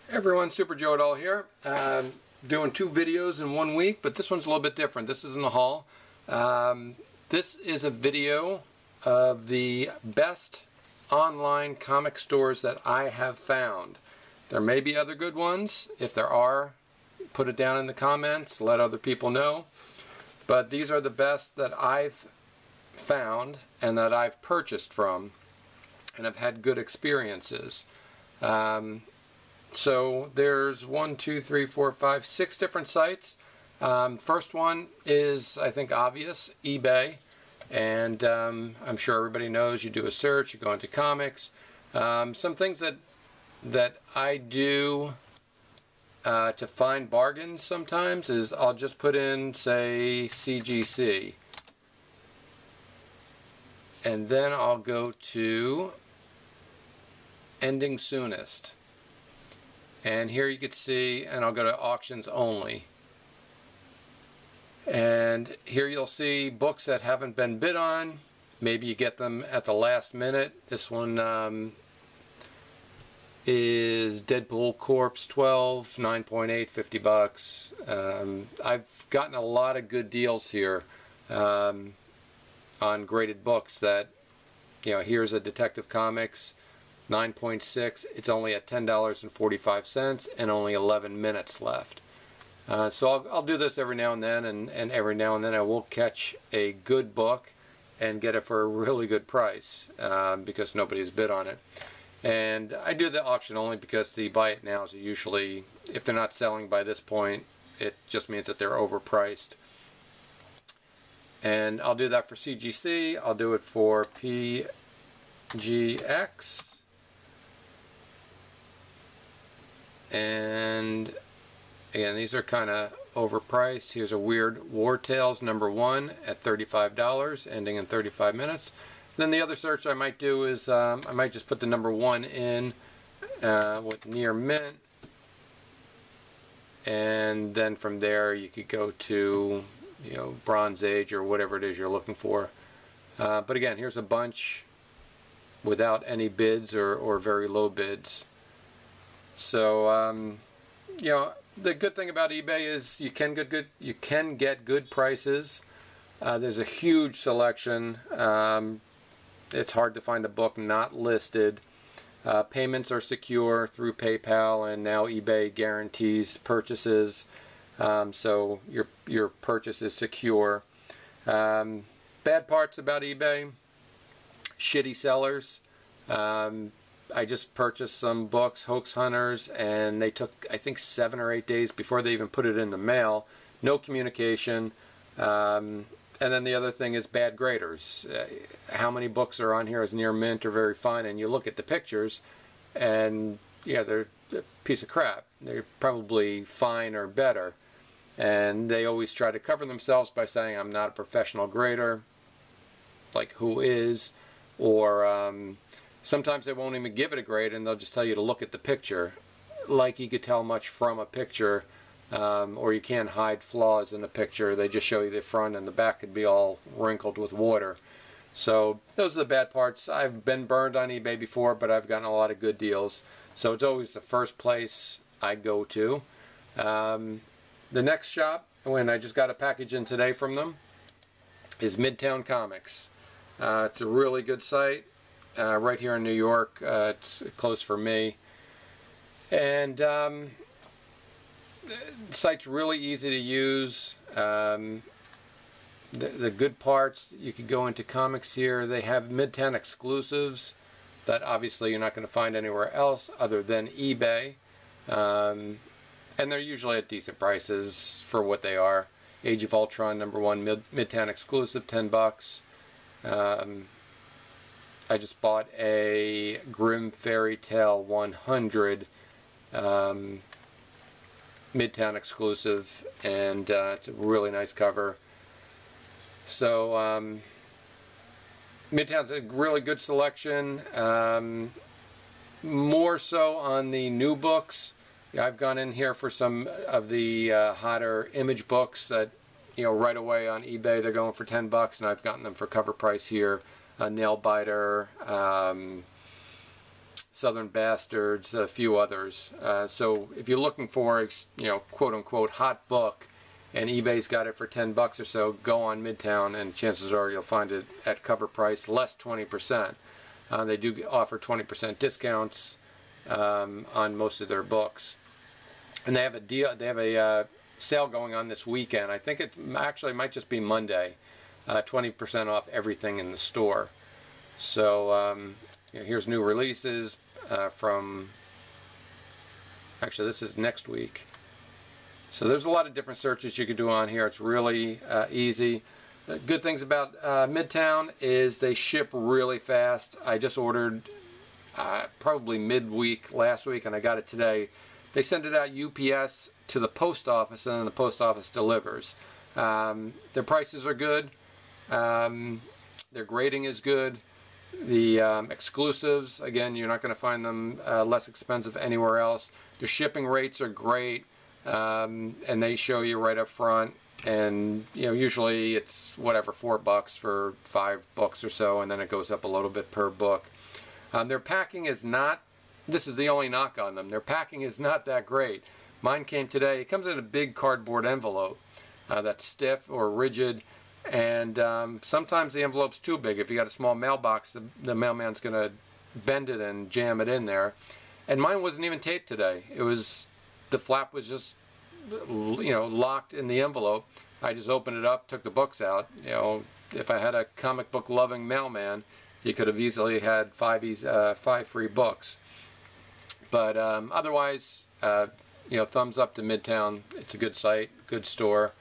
Everyone, SuperJoe here. Doing 2 videos in 1 week, but this one's a little bit different. This isn't a haul. This is a video of the best online comic stores that I have found. There may be other good ones. If there are, put it down in the comments, let other people know. But these are the best that I've found and that I've purchased from and have had good experiences. So there's 6 different sites. First one is, I think, obvious, eBay. And I'm sure everybody knows, you do a search, you go into comics. Some things that I do to find bargains sometimes is I'll just put in, say, CGC. And then I'll go to Ending Soonest. And here you can see, and I'll go to auctions only. And here you'll see books that haven't been bid on. Maybe you get them at the last minute. This one is Deadpool Corpse 12, 9.8, 50 bucks. I've gotten a lot of good deals here on graded books that, you know, here's a Detective Comics 9.6, it's only at $10.45 and only 11 minutes left. So I'll do this every now and then, and every now and then I will catch a good book and get it for a really good price because nobody's bid on it. And I do the auction only because the buy it nows are usually, if they're not selling by this point, it just means that they're overpriced. And I'll do that for CGC, I'll do it for PGX. And again, these are kind of overpriced. Here's a weird War Tales #1 at $35, ending in 35 minutes. Then the other search I might do is I might just put the #1 in with near mint, and then from there you could go to, you know, Bronze Age or whatever it is you're looking for. But again, here's a bunch without any bids or very low bids. So you know, the good thing about eBay is you can get good prices. There's a huge selection. It's hard to find a book not listed. Payments are secure through PayPal, and now eBay guarantees purchases, so your purchase is secure. Bad parts about eBay: shitty sellers. I just purchased some books, Hoax Hunters, and they took, I think, 7 or 8 days before they even put it in the mail. No communication. And then the other thing is bad graders. How many books are on here as near mint or very fine, and you look at the pictures, and yeah, they're a piece of crap. They're probably fine or better. And they always try to cover themselves by saying, I'm not a professional grader. Like, who is? Or sometimes they won't even give it a grade, and they'll just tell you to look at the picture. Like you could tell much from a picture, or you can't hide flaws in a picture. They just show you the front, and the back could be all wrinkled with water. So those are the bad parts. I've been burned on eBay before, but I've gotten a lot of good deals. So it's always the first place I go to. The next shop, when I just got a package in today from them, is Midtown Comics. It's a really good site. Right here in New York. It's close for me. And the site's really easy to use. The good parts, you could go into comics here. They have Midtown exclusives that obviously you're not going to find anywhere else other than eBay. And they're usually at decent prices for what they are. Age of Ultron #1 Midtown exclusive, 10 bucks. I just bought a Grimm Fairy Tale 100 Midtown exclusive, and it's a really nice cover. So Midtown's a really good selection. More so on the new books. I've gone in here for some of the hotter image books that, you know, right away on eBay they're going for 10 bucks, and I've gotten them for cover price here. Nail Biter, Southern Bastards, a few others. So if you're looking for, quote unquote hot book, and eBay's got it for $10 or so, go on Midtown, and chances are you'll find it at cover price, less 20%. They do offer 20% discounts on most of their books, and they have a deal. They have a sale going on this weekend. I think it actually might just be Monday. 20% off everything in the store. So here's new releases from. Actually, this is next week. So there's a lot of different searches you could do on here. It's really easy. The good things about Midtown is they ship really fast. I just ordered probably midweek last week, and I got it today. They send it out UPS to the post office, and then the post office delivers. Their prices are good. Their grading is good. The exclusives, again, you're not going to find them less expensive anywhere else. Their shipping rates are great, and they show you right up front. And usually it's whatever, $4 for 5 books or so, and then it goes up a little bit per book. Their packing is not. This is the only knock on them. Their packing is not that great. Mine came today. It comes in a big cardboard envelope that's stiff or rigid, and sometimes the envelope's too big. If you got a small mailbox, the mailman's going to bend it and jam it in there. And mine wasn't even taped today. It was, the flap was just locked in the envelope. I just opened it up, took the books out. If I had a comic book loving mailman, he could have easily had 5 free books. But otherwise, thumbs up to Midtown. It's a good site, good store.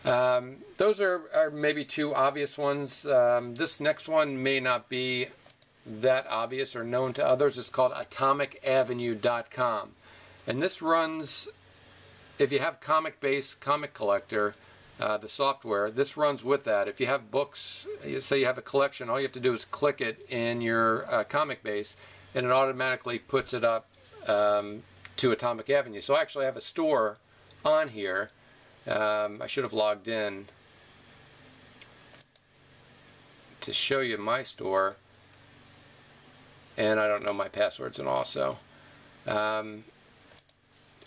Those are maybe 2 obvious ones. This next one may not be that obvious or known to others. It's called AtomicAvenue.com. And this runs, if you have Comic-Base Comic Collector, the software, this runs with that. If you have books, say you have a collection, all you have to do is click it in your Comic-Base, and it automatically puts it up to Atomic Avenue. So I actually have a store on here. I should have logged in to show you my store, and I don't know my passwords and all. So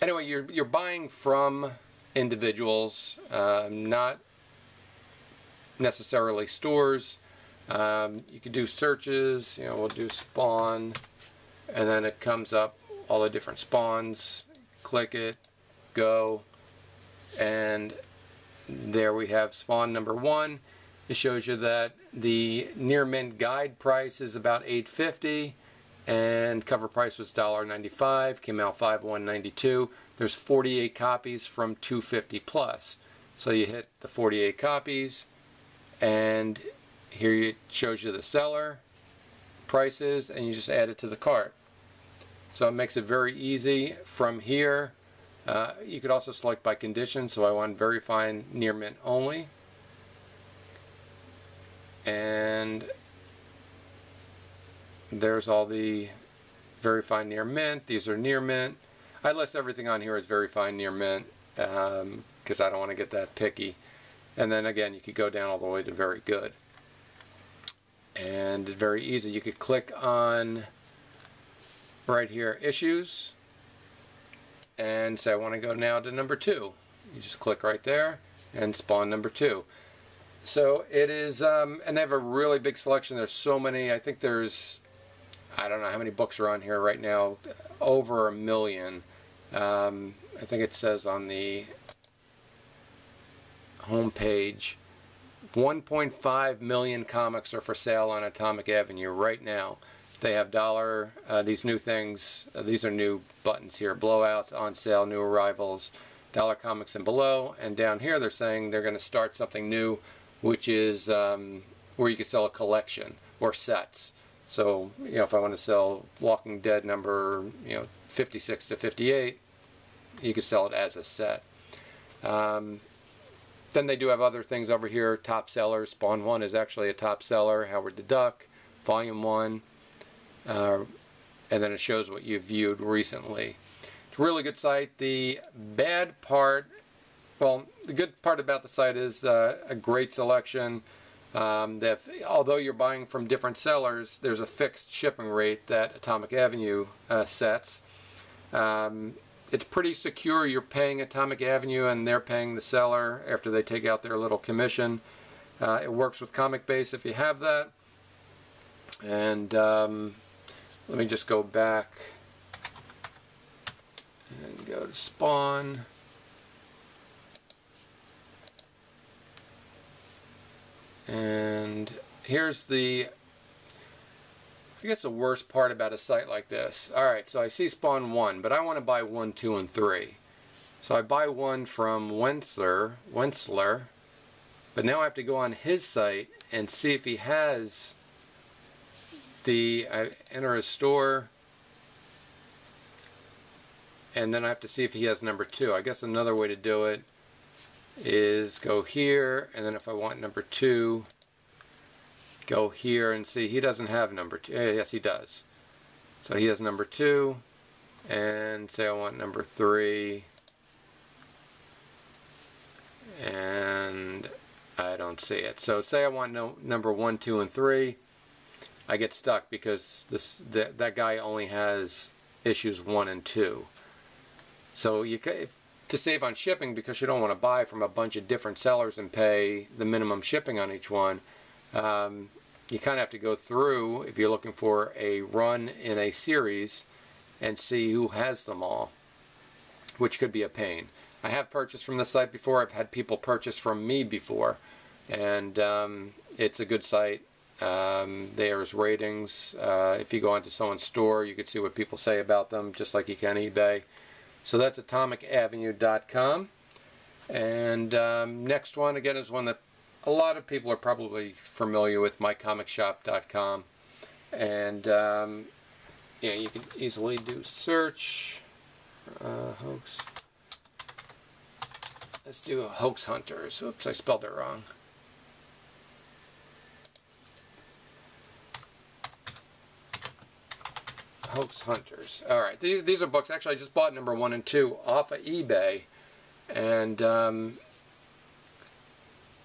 anyway, you're buying from individuals, not necessarily stores. You can do searches. We'll do Spawn, and then it comes up all the different spawns. Click it, go, and there we have spawn number 1. It shows you that the near mint guide price is about $8.50, and cover price was $1.95. Came out $5/192. There's 48 copies from $2.50 plus. So you hit the 48 copies, and here it shows you the seller prices, and you just add it to the cart. So it makes it very easy from here. You could also select by condition, so I want very fine near mint only. And there's all the very fine near mint. These are near mint. I list everything on here as very fine near mint because I don't want to get that picky. And then again, you could go down all the way to very good. And very easy. You could click on right here, issues, and say I want to go now to number 2. You just click right there and spawn number 2. So it is, and they have a really big selection. There's so many. I think there's, I don't know how many books are on here right now, over 1 million. I think it says on the home page 1.5 million comics are for sale on Atomic Avenue right now. They have these new things. These are new buttons here. Blowouts, on sale, new arrivals, dollar comics and below. And down here they're saying they're going to start something new, which is where you can sell a collection or sets. So if I want to sell Walking Dead number 56 to 58, you can sell it as a set. Then they do have other things over here. Top sellers. Spawn 1 is actually a top seller. Howard the Duck, Volume 1. And then it shows what you've viewed recently. It's a really good site. The bad part, well, the good part about the site is a great selection. Although you're buying from different sellers, there's a fixed shipping rate that Atomic Avenue sets. It's pretty secure. You're paying Atomic Avenue and they're paying the seller after they take out their little commission. It works with Comic Base if you have that. And let me just go back and go to Spawn. And here's I guess the worst part about a site like this. Alright, so I see Spawn 1, but I want to buy 1, 2, and 3. So I buy one from Wentzler, but now I have to go on his site and see if he has I enter his store, and then I have to see if he has number 2. I guess another way to do it is go here, and then if I want number 2, go here and see he doesn't have number 2. Yes, he does. So he has number 2, and say I want number 3, and I don't see it. So say I want number 1, 2, and 3. I get stuck because that guy only has issues 1 and 2. So to save on shipping, because you don't want to buy from a bunch of different sellers and pay the minimum shipping on each one, you kind of have to go through, if you're looking for a run in a series, and see who has them all, which could be a pain. I have purchased from the site before. I've had people purchase from me before, and it's a good site. There's ratings. If you go onto someone's store, you can see what people say about them, just like you can eBay. So that's atomicavenue.com. And next one, again, is one that a lot of people are probably familiar with, mycomicshop.com. And yeah, you can easily do search. Hoax. Let's do Hoax Hunters. Oops, I spelled it wrong. Hoax Hunters. Alright, these are books. Actually, I just bought number 1 and 2 off of eBay. And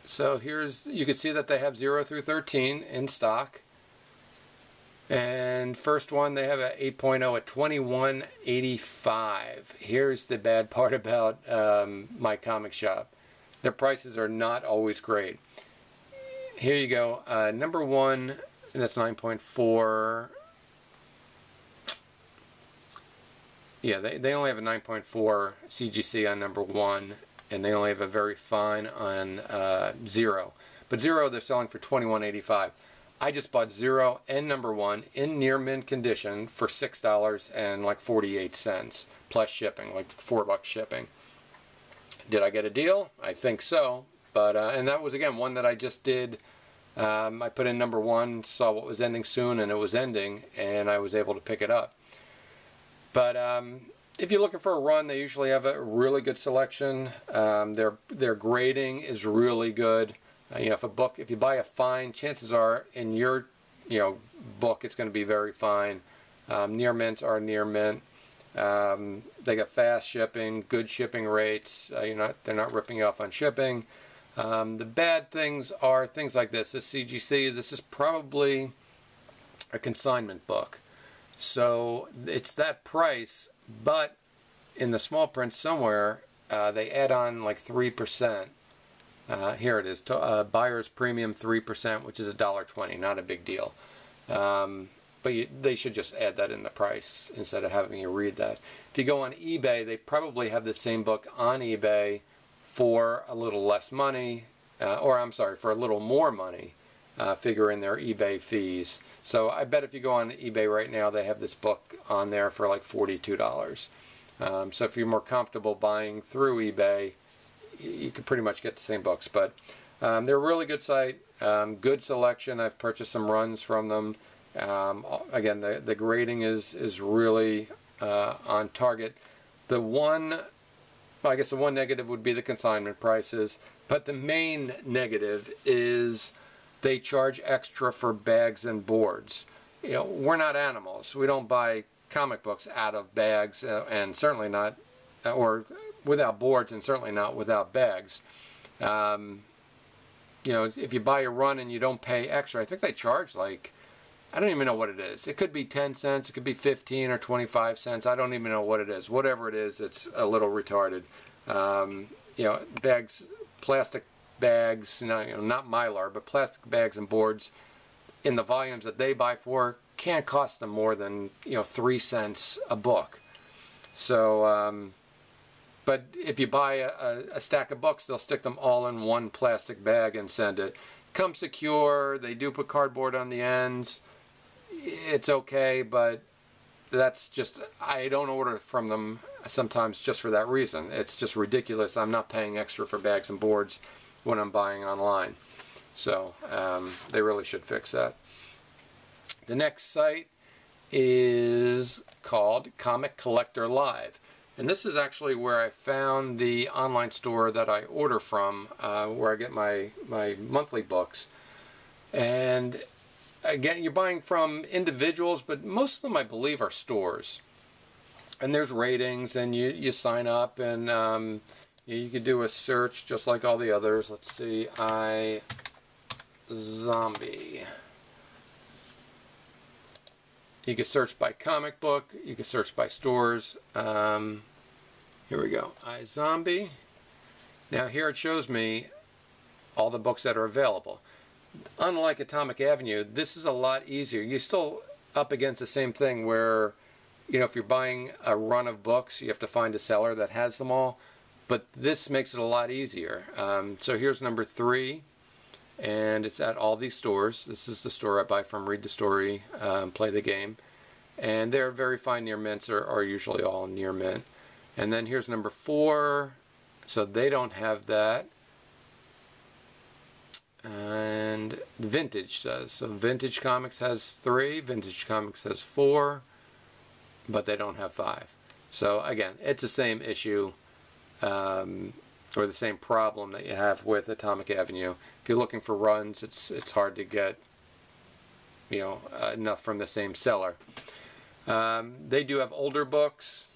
so you can see that they have 0 through 13 in stock. And first one, they have a 8.0 at $21.85. Here's the bad part about my comic shop. Their prices are not always great. Here you go. Number 1, that's 9.4. Yeah, they only have a 9.4 CGC on number 1, and they only have a very fine on 0. But 0 they're selling for $21.85. I just bought 0 and number 1 in near mint condition for $6.48 plus shipping, like $4 shipping. Did I get a deal? I think so. But and that was again one that I just did. I put in number 1, saw what was ending soon, and it was ending, and I was able to pick it up. But if you're looking for a run, they usually have a really good selection. Their grading is really good. You know, if you buy a fine, chances are in your book it's going to be very fine. Near mints are near mint. They got fast shipping, good shipping rates. They're not ripping you off on shipping. The bad things are things like this. This CGC, this is probably a consignment book. So it's that price, but in the small print somewhere, they add on like 3%. Here it is, buyer's premium 3%, which is $1.20, not a big deal. But they should just add that in the price instead of having you read that. If you go on eBay, they probably have the same book on eBay for a little less money, or I'm sorry, for a little more money, figure in their eBay fees. So I bet if you go on eBay right now, they have this book on there for like $42. So if you're more comfortable buying through eBay, you can pretty much get the same books. But they're a really good site, good selection. I've purchased some runs from them. Again, the grading is really on target. I guess the one negative would be the consignment prices, but the main negative is they charge extra for bags and boards. We're not animals. We don't buy comic books out of bags, and certainly not, or without boards, and certainly not without bags. you know, if you buy a run and you don't pay extra, I think they charge like, I don't even know what it is. It could be 10 cents, it could be 15 or 25 cents. I don't even know what it is. Whatever it is, it's a little retarded. You know, bags, plastic bags, you know, not Mylar, but plastic bags and boards in the volumes that they buy for can't cost them more than, you know, 3 cents a book. So, but if you buy a stack of books, they'll stick them all in one plastic bag and send it. Comes secure. They do put cardboard on the ends. It's okay, but that's just, I don't order from them sometimes just for that reason. It's just ridiculous. I'm not paying extra for bags and boards when I'm buying online. So they really should fix that. The next site is called Collector Live. And this is actually where I found the online store that I order from, where I get my monthly books. And again, you're buying from individuals, but most of them, I believe, are stores. And there's ratings, and you sign up, and you can do a search just like all the others. Let's see, iZombie. You can search by comic book. You can search by stores. Here we go. iZombie. Now here it shows me all the books that are available. Unlike Atomic Avenue, this is a lot easier. You're still up against the same thing where, you know, if you're buying a run of books, you have to find a seller that has them all. But this makes it a lot easier. So here's number 3. And it's at all these stores. This is the store I buy from. Read the story, play the game. And they're very fine near mints, are usually all near mint. And then here's number 4. So they don't have that. And Vintage says. So Vintage Comics has 3. Vintage Comics has 4. But they don't have 5. So again, it's the same issue. Or the same problem that you have with Atomic Avenue. If you're looking for runs, it's hard to get, you know, enough from the same seller. They do have older books,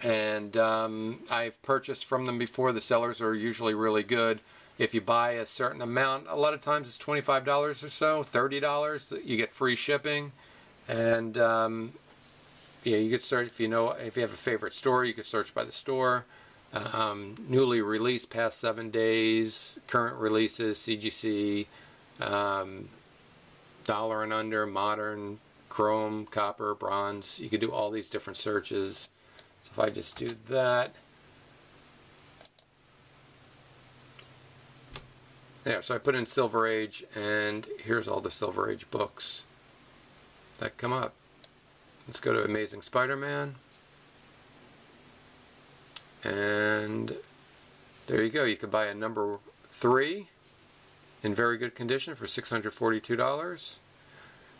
and I've purchased from them before. The sellers are usually really good. If you buy a certain amount, a lot of times it's $25 or so, $30. You get free shipping, and yeah, you could search if you have a favorite store. You could search by the store. Newly released, past 7 days, current releases, CGC, dollar and under, modern, chrome, copper, bronze. You could do all these different searches. So if I just do that, there. So I put in Silver Age, and here's all the Silver Age books that come up. Let's go to Amazing Spider-Man. And there you go. You could buy a number 3 in very good condition for $642.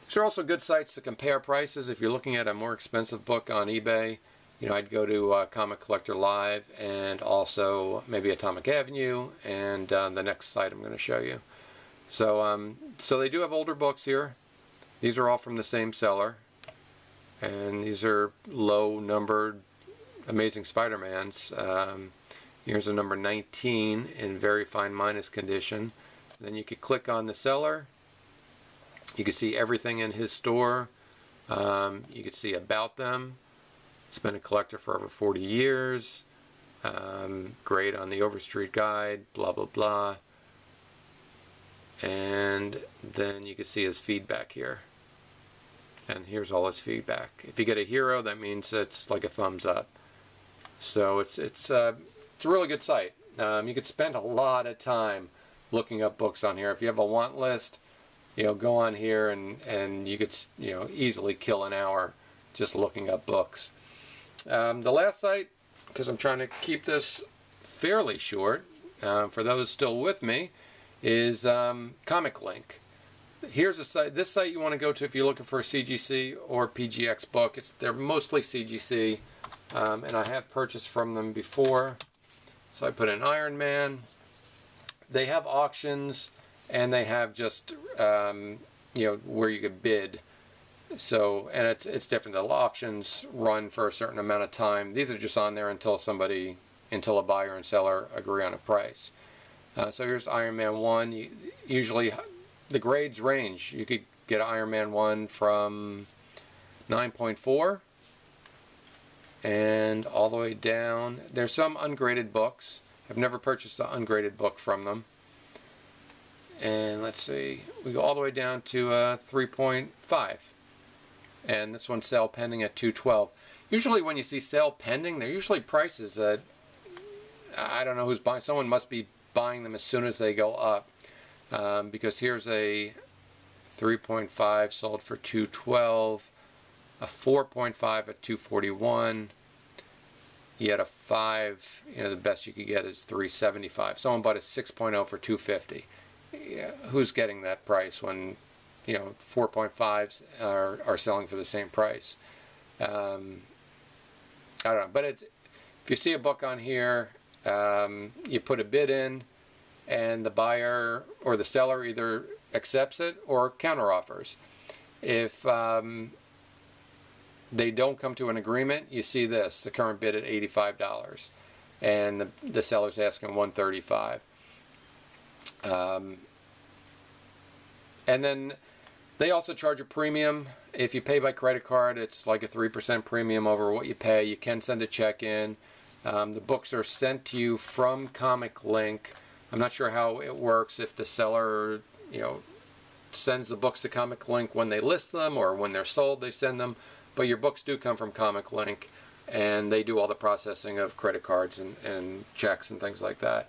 These are also good sites to compare prices. If you're looking at a more expensive book on eBay, you know, I'd go to Comic Collector Live and also maybe Atomic Avenue and the next site I'm going to show you. So, so they do have older books here. These are all from the same seller. And these are low numbered Amazing Spider-Mans. Here's a number 19 in very fine minus condition. Then you could click on the seller. You can see everything in his store. You could see about them. He's been a collector for over 40 years. Great on the Overstreet Guide, blah, blah, blah. And then you can see his feedback here. And here's all his feedback. If you get a hero, that means it's like a thumbs up. So it's a really good site. You could spend a lot of time looking up books on here. If you have a want list, you know, go on here and you could, you know, easily kill an hour just looking up books. The last site, because I'm trying to keep this fairly short, for those still with me, is Comiclink. Here's a site. This site you want to go to if you're looking for a CGC or PGX book. They're mostly CGC. And I have purchased from them before. So I put in Iron Man. They have auctions, and they have just you know, where you could bid. So, and it's different. The auctions run for a certain amount of time. These are just on there until a buyer and seller agree on a price. So here's Iron Man 1. Usually the grades range. You could get an Iron Man 1 from 9.4 and all the way down. There's some ungraded books. I've never purchased an ungraded book from them. And let's see, we go all the way down to 3.5. And this one's sale pending at $212. Usually when you see sale pending, they're usually prices that, I don't know who's buying. Someone must be buying them as soon as they go up. Because here's a 3.5 sold for $212, a 4.5 at $241. You had a 5, the best you could get is $375. Someone bought a 6.0 for $250. Yeah, who's getting that price when 4.5s are selling for the same price? I don't know, but if you see a book on here, you put a bid in, and the buyer or the seller either accepts it or counteroffers. If they don't come to an agreement, you see this, the current bid at $85, and the seller's asking $135. And then they also charge a premium. If you pay by credit card, it's like a 3% premium over what you pay. You can send a check in. The books are sent to you from Comiclink. I'm not sure how it works, if the seller, sends the books to Comiclink when they list them, or when they're sold they send them. But your books do come from Comiclink, and they do all the processing of credit cards and checks and things like that.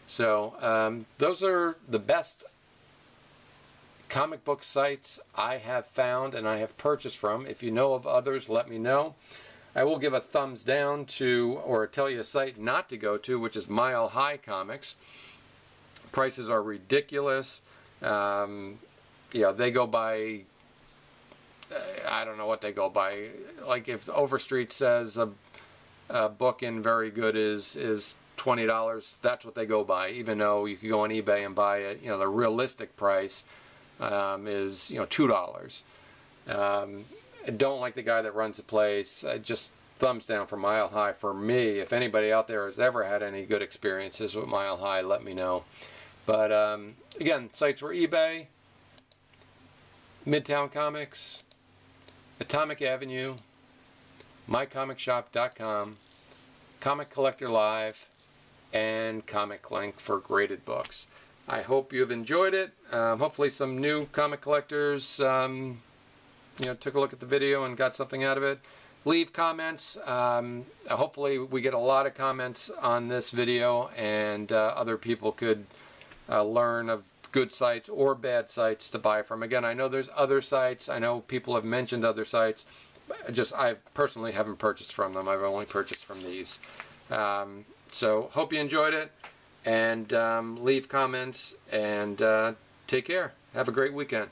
So those are the best comic book sites I have found and I have purchased from. If you know of others, let me know. I will give a thumbs down to, or tell you a site not to go to, which is Mile High Comics. Prices are ridiculous. They go by, I don't know what they go by. Like if Overstreet says a book in Very Good is $20, that's what they go by, even though you could go on eBay and buy it. The realistic price is $2. I don't like the guy that runs the place. Just thumbs down for Mile High for me. If anybody out there has ever had any good experiences with Mile High, let me know. But again, sites were eBay, Midtown Comics, Atomic Avenue, mycomicshop.com, Comic Collector Live, and Comiclink for graded books. I hope you've enjoyed it. Hopefully some new comic collectors took a look at the video and got something out of it. Leave comments. Hopefully we get a lot of comments on this video, and other people could learn of good sites or bad sites to buy from. Again, I know there's other sites. I know people have mentioned other sites. I personally haven't purchased from them. I've only purchased from these. So hope you enjoyed it, and leave comments, and take care. Have a great weekend.